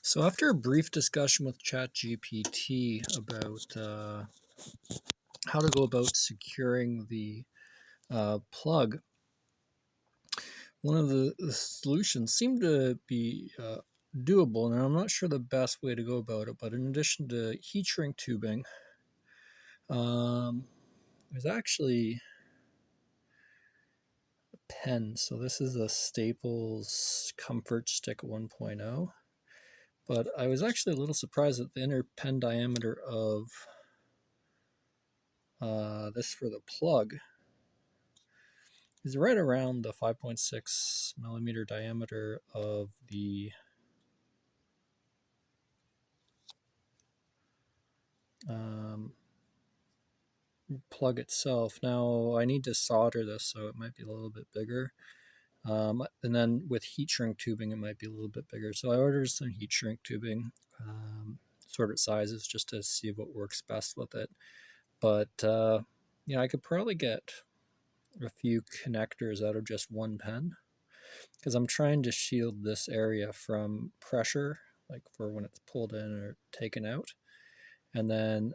So after a brief discussion with ChatGPT about how to go about securing the plug, one of the solutions seemed to be doable, and I'm not sure the best way to go about it. But in addition to heat shrink tubing, there's actually a pen. So this is a Staples Comfort Stick 1.0. But I was actually a little surprised at the inner pen diameter of this for the plug is right around the 5.6 millimeter diameter of the plug itself. Now I need to solder this, so it might be a little bit bigger. And then with heat shrink tubing, it might be a little bit bigger. So I ordered some heat shrink tubing, sorted sizes, just to see what works best with it. But I could probably get a few connectors out of just one pen, because I'm trying to shield this area from pressure, like for when it's pulled in or taken out. And then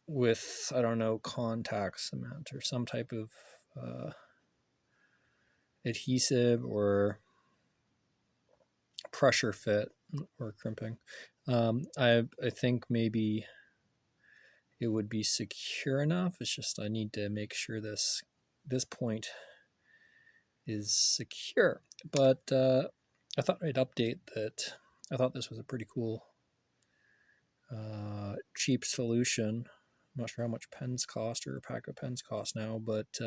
with, I don't know, contact cement or some type of adhesive or pressure fit or crimping, I think maybe it would be secure enough. It's just I need to make sure this point is secure. But I thought I'd update that. I thought this was a pretty cool, cheap solution. I'm not sure how much pens cost or a pack of pens cost now, but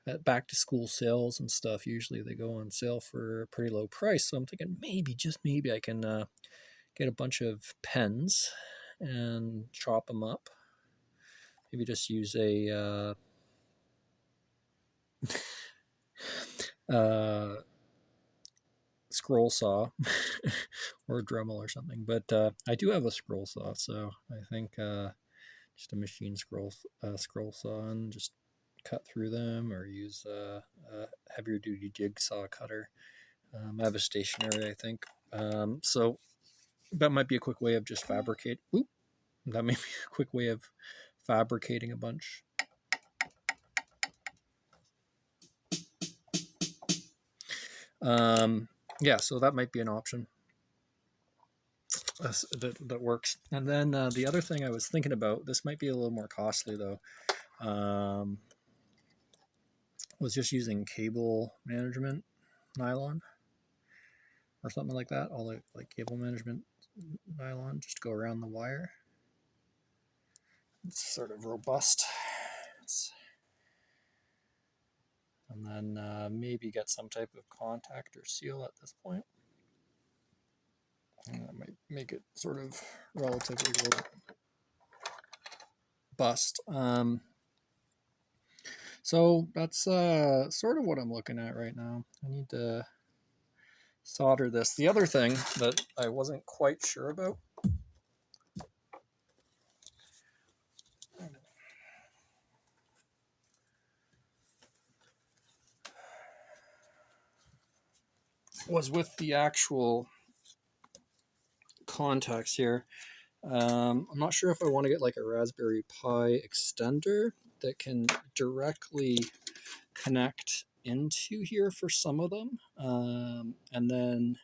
at back to school sales and stuff, usually they go on sale for a pretty low price. So I'm thinking maybe, just maybe, I can get a bunch of pens and chop them up. Maybe just use a scroll saw or a Dremel or something. But I do have a scroll saw, so I think just a machine scroll saw and just cut through them, or use a heavier duty jigsaw cutter. I have a stationary, I think. So that might be a quick way of just fabricating. That may be a quick way of fabricating a bunch. Yeah, so that might be an option that works. And then the other thing I was thinking about, this might be a little more costly though, was just using cable management nylon or something like that. All like cable management nylon, just go around the wire. It's sort of robust. And then maybe get some type of contact or seal at this point. And that might make it sort of relatively robust. So that's sort of what I'm looking at right now. I need to solder this. The other thing that I wasn't quite sure about was with the actual contacts here. I'm not sure if I want to get like a Raspberry Pi extender that can directly connect into here for some of them, and then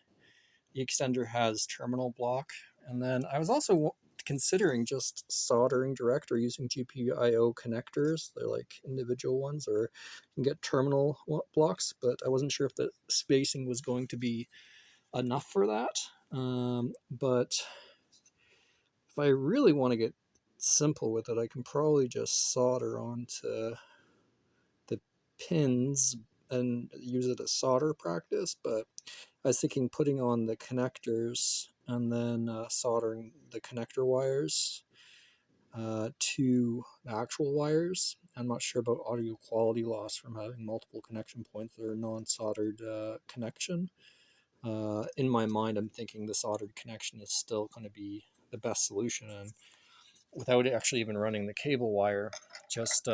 the extender has terminal block. And then I was also considering just soldering direct or using GPIO connectors. They're like individual ones, or you can get terminal blocks, but I wasn't sure if the spacing was going to be enough for that. But if I really want to get simple with it, I can probably just solder onto the pins and use it as solder practice. But I was thinking putting on the connectors and then soldering the connector wires to the actual wires. I'm not sure about audio quality loss from having multiple connection points that are non-soldered connection. In my mind, I'm thinking the soldered connection is still going to be the best solution, and without actually even running the cable wire, just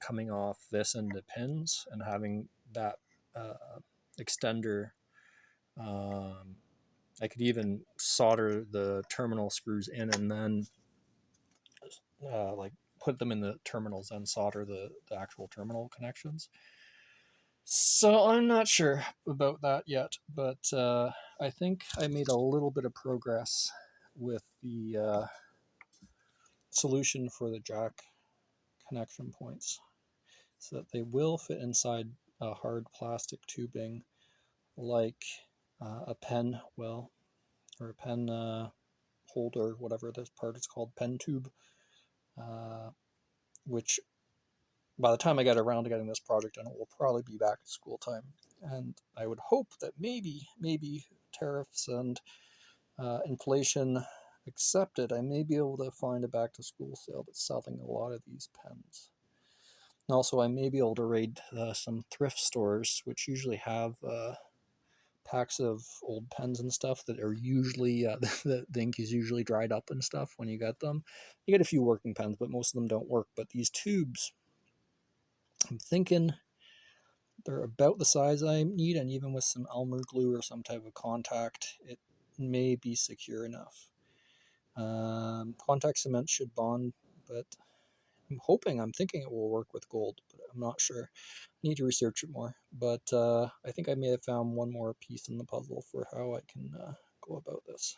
coming off this end of pins and having that extender I could even solder the terminal screws in and then like put them in the terminals and solder the actual terminal connections. So I'm not sure about that yet, but I think I made a little bit of progress with the solution for the jack connection points, so that they will fit inside a hard plastic tubing like a pen will, or a pen holder, whatever this part is called, pen tube, uh, which by the time I get around to getting this project done, it will probably be back to school time. And I would hope that maybe tariffs and inflation accepted, I may be able to find a back to school sale that's selling a lot of these pens. And also, I may be able to raid some thrift stores, which usually have packs of old pens and stuff that are usually, the ink is usually dried up and stuff when you get them. You get a few working pens, but most of them don't work. But these tubes, I'm thinking they're about the size I need, and even with some Elmer glue or some type of contact, it may be secure enough. Contact cement should bond, but I'm thinking it will work with gold, but I'm not sure. I need to research it more. But I think I may have found one more piece in the puzzle for how I can go about this.